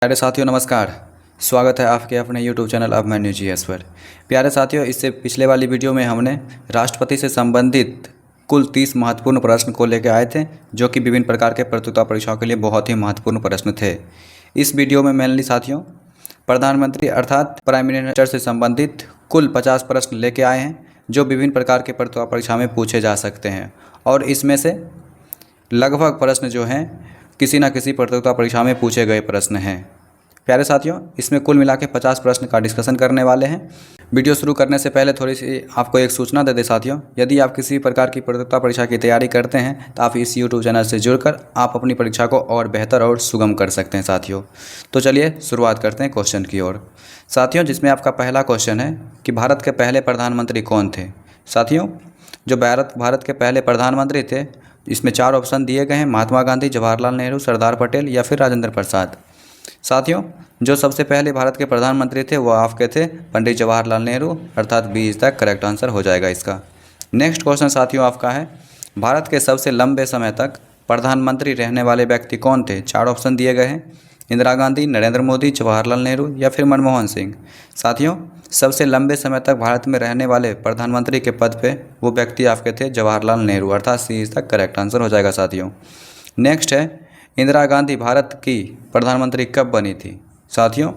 प्यारे साथियों नमस्कार। स्वागत है आपके अपने YouTube चैनल अब मैं GS पर। प्यारे साथियों, इससे पिछले वाली वीडियो में हमने राष्ट्रपति से संबंधित कुल 30 महत्वपूर्ण प्रश्न को लेकर आए थे, जो कि विभिन्न प्रकार के प्रतियोगिता परीक्षाओं के लिए बहुत ही महत्वपूर्ण प्रश्न थे। इस वीडियो में मेनली साथियों प्रधानमंत्री अर्थात प्राइम मिनिस्टर से संबंधित कुल 50 प्रश्न लेके आए हैं, जो विभिन्न प्रकार के प्रतियोगिता परीक्षा में पूछे जा सकते हैं। और इसमें से लगभग प्रश्न जो हैं किसी न किसी प्रतियोगिता परीक्षा में पूछे गए प्रश्न हैं। प्यारे साथियों, इसमें कुल मिला के 50 प्रश्न का डिस्कशन करने वाले हैं। वीडियो शुरू करने से पहले थोड़ी सी आपको एक सूचना दे दें साथियों, यदि आप किसी प्रकार की प्रतियोगिता परीक्षा की तैयारी करते हैं तो आप इस YouTube चैनल से जुड़कर आप अपनी परीक्षा को और बेहतर और सुगम कर सकते हैं साथियों। तो चलिए शुरुआत करते हैं क्वेश्चन की ओर साथियों, जिसमें आपका पहला क्वेश्चन है कि भारत के पहले प्रधानमंत्री कौन थे। साथियों, जो भारत के पहले प्रधानमंत्री थे, इसमें 4 ऑप्शन दिए गए हैं: महात्मा गांधी, जवाहरलाल नेहरू, सरदार पटेल या फिर राजेंद्र प्रसाद। साथियों, जो सबसे पहले भारत के प्रधानमंत्री थे वो आपके थे पंडित जवाहरलाल नेहरू, अर्थात B is the correct answer हो जाएगा इसका। नेक्स्ट क्वेश्चन साथियों आपका है, भारत के सबसे लंबे समय तक प्रधानमंत्री रहने वाले व्यक्ति कौन थे। 4 ऑप्शन दिए गए हैं: इंदिरा गांधी, नरेंद्र मोदी, जवाहरलाल नेहरू या फिर मनमोहन सिंह। साथियों, सबसे लंबे समय तक भारत में रहने वाले प्रधानमंत्री के पद पे वो व्यक्ति आपके थे जवाहरलाल नेहरू, अर्थात सी इज द करेक्ट आंसर हो जाएगा साथियों। नेक्स्ट है, इंदिरा गांधी भारत की प्रधानमंत्री कब बनी थी। साथियों,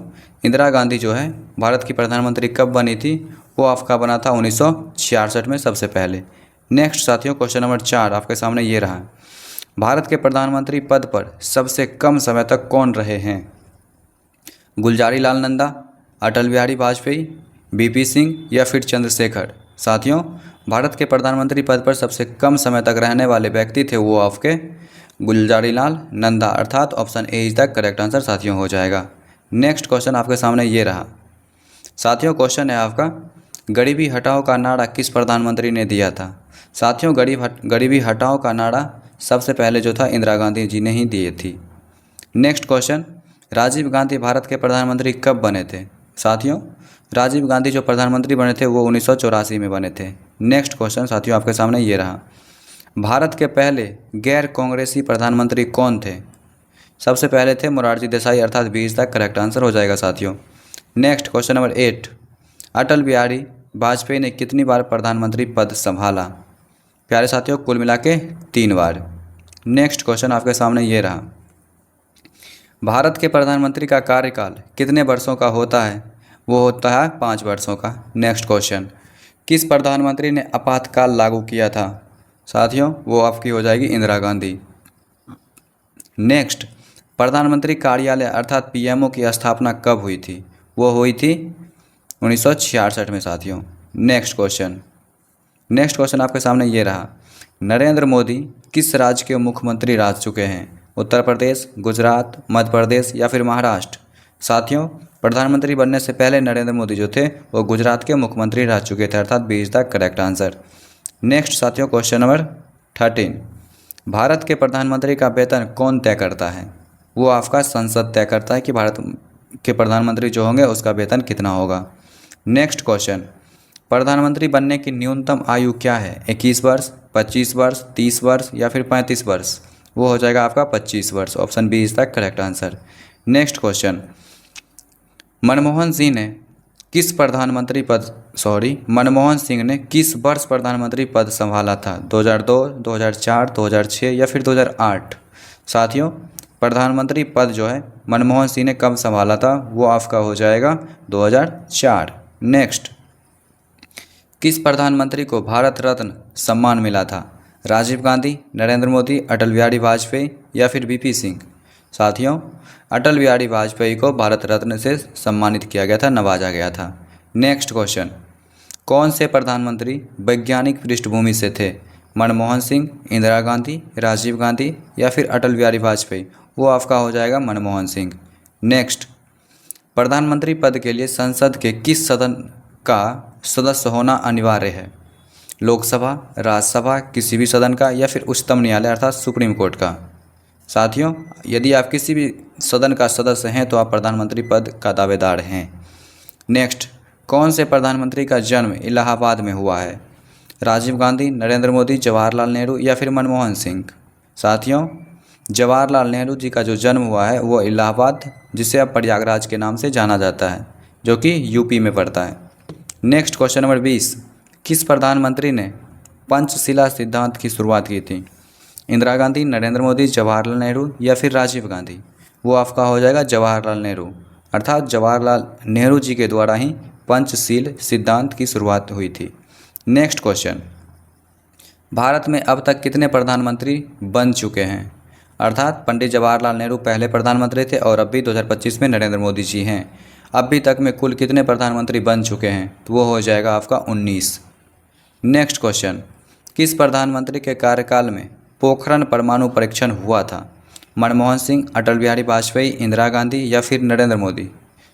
इंदिरा गांधी जो है भारत की प्रधानमंत्री कब बनी थी, वो आपका बना था 1966 में सबसे पहले। नेक्स्ट साथियों, क्वेश्चन नंबर 4 आपके सामने ये रहा, भारत के प्रधानमंत्री पद पर सबसे कम समय तक कौन रहे हैं। गुलजारी लाल नंदा, अटल बिहारी वाजपेयी, बीपी सिंह या फिर चंद्रशेखर। साथियों, भारत के प्रधानमंत्री पद पर सबसे कम समय तक रहने वाले व्यक्ति थे वो आपके गुलजारी लाल नंदा, अर्थात option A is the correct answer साथियों हो जाएगा। नेक्स्ट क्वेश्चन आपके सामने ये रहा साथियों, क्वेश्चन है आपका, गरीबी हटाओ का नारा किस प्रधानमंत्री ने दिया था। साथियों, गरीबी हटाओ का नारा सबसे पहले जो था इंदिरा गांधी जी ने ही दिए थी। नेक्स्ट क्वेश्चन, राजीव गांधी भारत के प्रधानमंत्री कब बने थे। साथियों, राजीव गांधी जो प्रधानमंत्री बने थे वो 1984 में बने थे। नेक्स्ट क्वेश्चन साथियों आपके सामने ये रहा, भारत के पहले गैर कांग्रेसी प्रधानमंत्री कौन थे। सबसे पहले थे मोरारजी देसाई, अर्थात B is the correct answer हो जाएगा साथियों। Next question number 8, Atal Bihari Vajpayee ने कितनी बार प्रधानमंत्री पद संभाला। प्यारे साथियों, कुल मिला के 3 बार। नेक्स्ट क्वेश्चन आपके सामने ये रहा, भारत के प्रधानमंत्री का कार्यकाल कितने वर्षों का होता है। वो होता है 5 वर्षों का। नेक्स्ट क्वेश्चन, किस प्रधानमंत्री ने आपातकाल लागू किया था। साथियों, वो आपकी हो जाएगी इंदिरा गांधी। नेक्स्ट, प्रधानमंत्री कार्यालय अर्थात पीएमओ की स्थापना कब हुई थी। वो हुई थी 1966 में साथियों। नेक्स्ट क्वेश्चन आपके सामने ये रहा, नरेंद्र मोदी किस राज्य के मुख्यमंत्री रह चुके हैं। उत्तर प्रदेश, गुजरात, मध्य प्रदेश या फिर महाराष्ट्र। साथियों, प्रधानमंत्री बनने से पहले नरेंद्र मोदी जो थे वो गुजरात के मुख्यमंत्री रह चुके थे, अर्थात B is the correct answer. Next साथियों, क्वेश्चन नंबर 13, भारत के प्रधानमंत्री का वेतन कौन तय करता है। वो आपका संसद तय करता है कि भारत के प्रधानमंत्री जो होंगे उसका वेतन कितना होगा। नेक्स्ट क्वेश्चन, प्रधानमंत्री बनने की न्यूनतम आयु क्या है। 21 वर्ष, 25 वर्ष, 30 वर्ष या फिर 35 वर्ष। वो हो जाएगा आपका 25 वर्ष, option B is the correct answer. Next question, Manmohan Singh ने किस वर्ष प्रधानमंत्री पद संभाला था। 2002, 2004, 2006 या फिर 2008। साथियों, प्रधानमंत्री पद जो है मनमोहन सिंह ने कब संभाला था, वो आपका हो जाएगा 2004। नेक्स्ट, किस प्रधानमंत्री को भारत रत्न सम्मान मिला था। राजीव गांधी, नरेंद्र मोदी, अटल बिहारी वाजपेयी या फिर बीपी सिंह। साथियों, अटल बिहारी वाजपेयी को भारत रत्न से सम्मानित किया गया था, नवाजा गया था। नेक्स्ट क्वेश्चन, कौन से प्रधानमंत्री वैज्ञानिक पृष्ठभूमि से थे। मनमोहन सिंह, इंदिरा गांधी, राजीव गांधी या फिर अटल बिहारी वाजपेयी। वो आपका हो जाएगा मनमोहन सिंह। नेक्स्ट, प्रधानमंत्री पद के लिए संसद के किस सदन का सदस्य होना अनिवार्य है। लोकसभा, राज्यसभा, किसी भी सदन का या फिर उच्चतम न्यायालय अर्थात सुप्रीम कोर्ट का। साथियों, यदि आप किसी भी सदन का सदस्य हैं तो आप प्रधानमंत्री पद का दावेदार हैं। नेक्स्ट, कौन से प्रधानमंत्री का जन्म इलाहाबाद में हुआ है। राजीव गांधी, नरेंद्र मोदी, जवाहरलाल नेहरू या फिर मनमोहन सिंह। साथियों, जवाहरलाल नेहरू जी का जो जन्म हुआ है वो इलाहाबाद, जिसे अब प्रयागराज के नाम से जाना जाता है, जो कि यूपी में पड़ता है। नेक्स्ट क्वेश्चन नंबर 20, किस प्रधानमंत्री ने पंचशिला सिद्धांत की शुरुआत की थी? इंदिरा गांधी, नरेंद्र मोदी, जवाहरलाल नेहरू या फिर राजीव गांधी? वो आपका हो जाएगा जवाहरलाल नेहरू, अर्थात जवाहरलाल नेहरू जी के द्वारा ही पंचशील सिद्धांत की शुरुआत हुई थी। नेक्स्ट क्वेश्चन, भारत में अब तक कितने प्रधानमंत्री बन चुके हैं? अर्थात पंडित जवाहरलाल नेहरू पहले प्रधानमंत्री थे और अभी 2025 में नरेंद्र मोदी जी हैं। अभी तक में कुल कितने प्रधानमंत्री बन चुके हैं? तो वो हो जाएगा आपका 19। नेक्स्ट क्वेश्चन, किस प्रधानमंत्री के कार्यकाल में पोखरण परमाणु परीक्षण हुआ था? मनमोहन सिंह, अटल बिहारी वाजपेयी, इंदिरा गांधी या फिर नरेंद्र मोदी?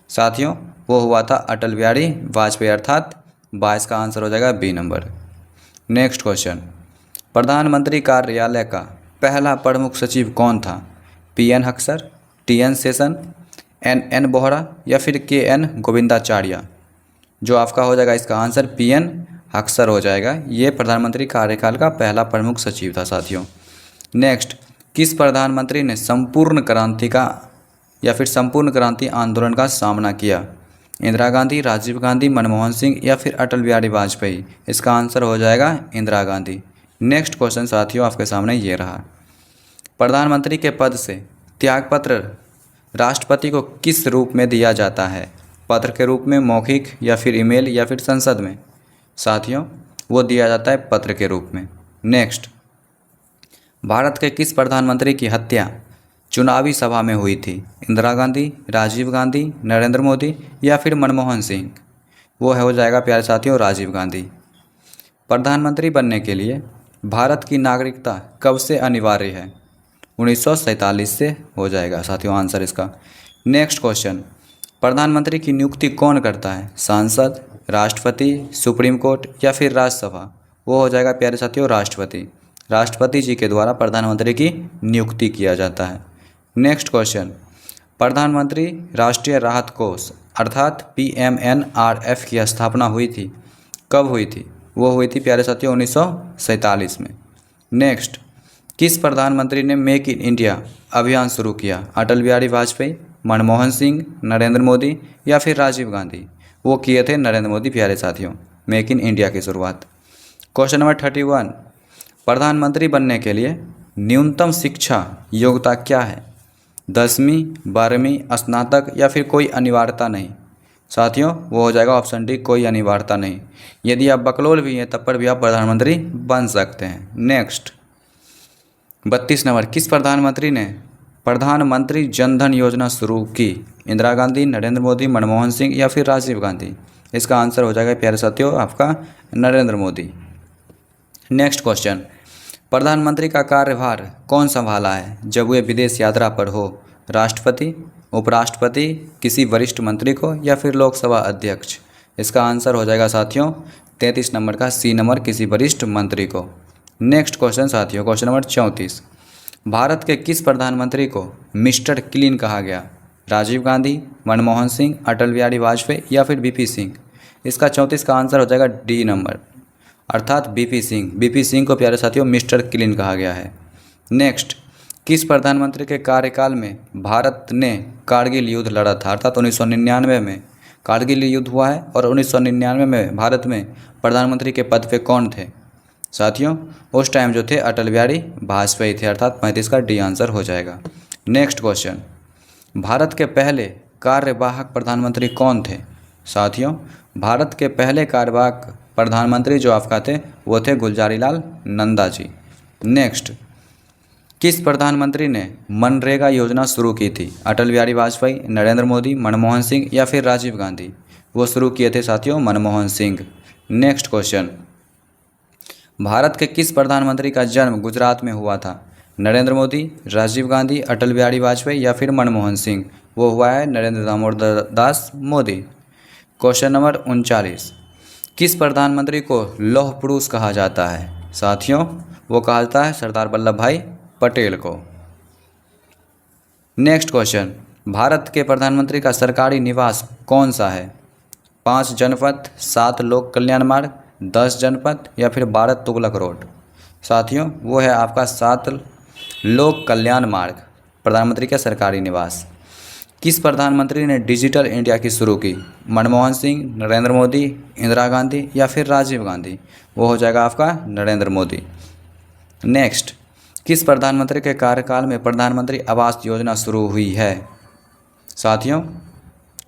साथियों, वो हुआ था अटल बिहारी वाजपेयी, अर्थात 22 का आंसर हो जाएगा बी नंबर। नेक्स्ट क्वेश्चन, प्रधानमंत्री कार्यालय का पहला प्रमुख सचिव कौन था? पीएन अक्सर, टीएन शेषन, एनएन बोहरा या फिर केएन गोविंदाचार्य? जो आपका हो जाएगा इसका आंसर पीएन अक्सर हो जाएगा। ये प्रधानमंत्री कार्यकाल का पहला प्रमुख सचिव था साथियों। नेक्स्ट, किस प्रधानमंत्री ने संपूर्ण क्रांति का या फिर संपूर्ण क्रांति आंदोलन का सामना किया? इंदिरा गांधी, राजीव गांधी, मनमोहन सिंह या फिर अटल बिहारी वाजपेयी? इसका आंसर हो जाएगा इंदिरा गांधी। नेक्स्ट क्वेश्चन साथियों आपके सामने ये रहा, प्रधानमंत्री के पद से त्यागपत्र राष्ट्रपति को किस रूप में दिया जाता है? पत्र के रूप में, मौखिक या फिर ईमेल या फिर संसद में? साथियों, वो दिया जाता है पत्र के रूप में। नेक्स्ट, भारत के किस प्रधानमंत्री की हत्या चुनावी सभा में हुई थी? इंदिरा गांधी, राजीव गांधी, नरेंद्र मोदी या फिर मनमोहन सिंह? वो हो जाएगा प्यारे साथियों राजीव गांधी। प्रधानमंत्री बनने के लिए भारत की नागरिकता कब से अनिवार्य है? 1947 से हो जाएगा साथियों आंसर इसका। नेक्स्ट क्वेश्चन, प्रधानमंत्री की नियुक्ति कौन करता है? सांसद, राष्ट्रपति, सुप्रीम कोर्ट या फिर राज्यसभा? वो हो जाएगा प्यारे साथियों राष्ट्रपति। राष्ट्रपति जी के द्वारा प्रधानमंत्री की नियुक्ति किया जाता है। नेक्स्ट क्वेश्चन, प्रधानमंत्री राष्ट्रीय राहत कोष अर्थात PMNRF की स्थापना हुई थी, कब हुई थी? वो हुई थी प्यारे साथियों 1947 में। नेक्स्ट, किस प्रधानमंत्री ने मेक इन इंडिया अभियान शुरू किया? अटल बिहारी वाजपेयी, मनमोहन सिंह, नरेंद्र मोदी या फिर राजीव गांधी? वो किए थे नरेंद्र मोदी प्यारे साथियों, मेक इन इंडिया की शुरुआत। क्वेश्चन नंबर 31, प्रधानमंत्री बनने के लिए न्यूनतम शिक्षा योग्यता क्या है? 10वीं, 12वीं, स्नातक या फिर कोई अनिवार्यता नहीं? साथियों, वो हो जाएगा ऑप्शन डी, कोई अनिवार्यता नहीं। यदि आप बकलोल भी हैं तब पर भी आप प्रधानमंत्री बन सकते हैं। नेक्स्ट, 32 नंबर, किस प्रधानमंत्री ने प्रधानमंत्री जनधन योजना शुरू की? इंदिरा गांधी, नरेंद्र मोदी, मनमोहन सिंह या फिर राजीव गांधी? इसका आंसर हो जाएगा प्यारे साथियों आपका नरेंद्र मोदी। नेक्स्ट क्वेश्चन, प्रधानमंत्री का कार्यभार कौन संभाला है जब वे विदेश यात्रा पर हो? राष्ट्रपति, उपराष्ट्रपति, किसी वरिष्ठ मंत्री को या फिर लोकसभा अध्यक्ष? इसका आंसर हो जाएगा साथियों 33 नंबर का सी नंबर, किसी वरिष्ठ मंत्री को। नेक्स्ट क्वेश्चन साथियों, क्वेश्चन नंबर 34, भारत के किस प्रधानमंत्री को मिस्टर क्लीन कहा गया? राजीव गांधी, मनमोहन सिंह, अटल बिहारी वाजपेयी या फिर बीपी सिंह? इसका 34 का आंसर हो जाएगा डी नंबर, अर्थात बीपी सिंह। बीपी सिंह को प्यारे साथियों मिस्टर क्लीन कहा गया है। नेक्स्ट, किस प्रधानमंत्री के कार्यकाल में भारत ने कारगिल युद्ध लड़ा था? अर्थात 1999 में कारगिल युद्ध हुआ है और 1999 में भारत में प्रधानमंत्री के पद पे कौन थे? साथियों, उस टाइम जो थे अटल बिहारी वाजपेयी थे, अर्थात 35 का डी आंसर हो जाएगा। नेक्स्ट क्वेश्चन, भारत के पहले कार्यवाहक प्रधानमंत्री कौन थे? साथियों, भारत के पहले कार्यवाहक प्रधानमंत्री जो आपका थे वो थे गुलजारीलाल नंदा जी। नेक्स्ट, किस प्रधानमंत्री ने मनरेगा योजना शुरू की थी? अटल बिहारी वाजपेयी, नरेंद्र मोदी, मनमोहन सिंह या फिर राजीव गांधी? वो शुरू किए थे साथियों मनमोहन सिंह। नेक्स्ट क्वेश्चन, भारत के किस प्रधानमंत्री का जन्म गुजरात में हुआ था? नरेंद्र मोदी, राजीव गांधी, अटल बिहारी वाजपेयी या फिर मनमोहन सिंह? वो हुआ है नरेंद्र दामोदर दास मोदी। क्वेश्चन नंबर 39, किस प्रधानमंत्री को लौह पुरुष कहा जाता है? साथियों, वो कहा जाता है सरदार वल्लभ भाई पटेल को। नेक्स्ट क्वेश्चन, भारत के प्रधानमंत्री का सरकारी निवास कौन सा है? 5 जनपथ, 7 लोक कल्याण मार्ग, 10 जनपथ या फिर 12 तुगलक रोड? साथियों, वो है आपका 7 लोक कल्याण मार्ग, प्रधानमंत्री का सरकारी निवास। किस प्रधानमंत्री ने डिजिटल इंडिया की शुरू की? मनमोहन सिंह, नरेंद्र मोदी, इंदिरा गांधी या फिर राजीव गांधी? वो हो जाएगा आपका नरेंद्र मोदी। नेक्स्ट, किस प्रधानमंत्री के कार्यकाल में प्रधानमंत्री आवास योजना शुरू हुई है? साथियों,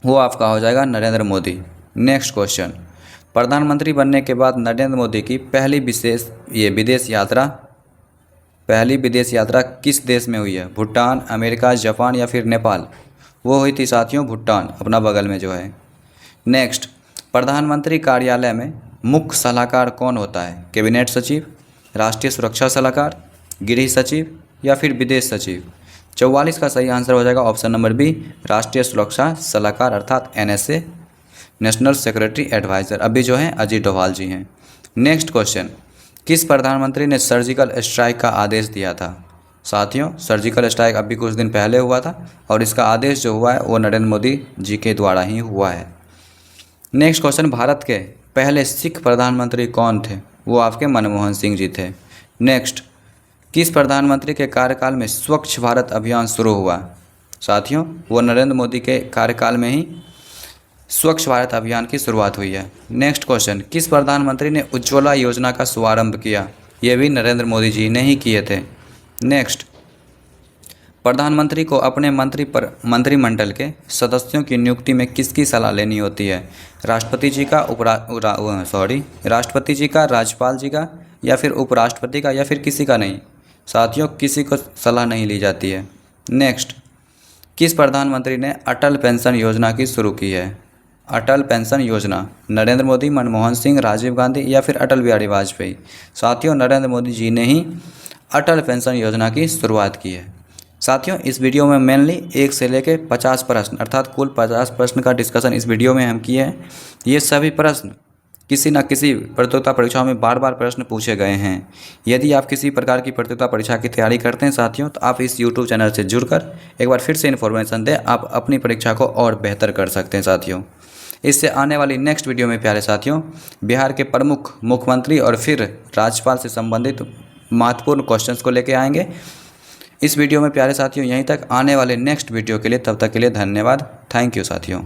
वो आपका हो जाएगा नरेंद्र मोदी। नेक्स्ट क्वेश्चन, प्रधानमंत्री बनने के बाद नरेंद्र मोदी की पहली विदेश यात्रा किस देश में हुई है? भूटान, अमेरिका, जापान या फिर नेपाल? वो हुई थी साथियों भूटान, अपना बगल में जो है। नेक्स्ट, प्रधानमंत्री कार्यालय में मुख्य सलाहकार कौन होता है? कैबिनेट सचिव, राष्ट्रीय सुरक्षा सलाहकार, गृह सचिव या फिर विदेश सचिव? 44 का सही आंसर हो जाएगा ऑप्शन नंबर बी, राष्ट्रीय सुरक्षा सलाहकार अर्थात NSA, नेशनल सिक्योरिटी एडवाइज़र। अभी जो हैं अजीत डोभाल जी हैं। नेक्स्ट क्वेश्चन, किस प्रधानमंत्री ने सर्जिकल स्ट्राइक का आदेश दिया था? साथियों, सर्जिकल स्ट्राइक अभी कुछ दिन पहले हुआ था और इसका आदेश जो हुआ है वो नरेंद्र मोदी जी के द्वारा ही हुआ है। नेक्स्ट क्वेश्चन, भारत के पहले सिख प्रधानमंत्री कौन थे? वो आपके मनमोहन सिंह जी थे। नेक्स्ट, किस प्रधानमंत्री के कार्यकाल में स्वच्छ भारत अभियान शुरू हुआ? साथियों, वो नरेंद्र मोदी के कार्यकाल में ही स्वच्छ भारत अभियान की शुरुआत हुई है। नेक्स्ट क्वेश्चन, किस प्रधानमंत्री ने उज्ज्वला योजना का शुभारंभ किया? ये भी नरेंद्र मोदी जी ने ही किए थे। नेक्स्ट, प्रधानमंत्री को अपने मंत्रिमंडल के सदस्यों की नियुक्ति में किसकी सलाह लेनी होती है? राष्ट्रपति जी का, राष्ट्रपति जी का, राज्यपाल जी का या फिर उपराष्ट्रपति का या फिर किसी का नहीं? साथियों, किसी को सलाह नहीं ली जाती है। नेक्स्ट, किस प्रधानमंत्री ने अटल पेंशन योजना की शुरू की है? अटल पेंशन योजना, नरेंद्र मोदी, मनमोहन सिंह, राजीव गांधी या फिर अटल बिहारी वाजपेयी? साथियों, नरेंद्र मोदी जी ने ही अटल पेंशन योजना की शुरुआत की है। साथियों, इस वीडियो में मेनली 1 से लेकर 50 प्रश्न अर्थात कुल 50 प्रश्न का डिस्कशन इस वीडियो में हम किए हैं। ये सभी प्रश्न किसी न किसी प्रतियोगिता परीक्षाओं में बार बार प्रश्न पूछे गए हैं। यदि आप किसी प्रकार की प्रतियोगिता परीक्षा की तैयारी करते हैं साथियों, तो आप इस YouTube चैनल से जुड़कर एक बार फिर से इन्फॉर्मेशन दें, आप अपनी परीक्षा को और बेहतर कर सकते हैं साथियों। इससे आने वाली नेक्स्ट वीडियो में प्यारे साथियों, बिहार के प्रमुख मुख्यमंत्री और फिर राज्यपाल से संबंधित महत्वपूर्ण क्वेश्चंस को लेके आएंगे। इस वीडियो में प्यारे साथियों यहीं तक। आने वाले नेक्स्ट वीडियो के लिए तब तक के लिए धन्यवाद। थैंक यू साथियों।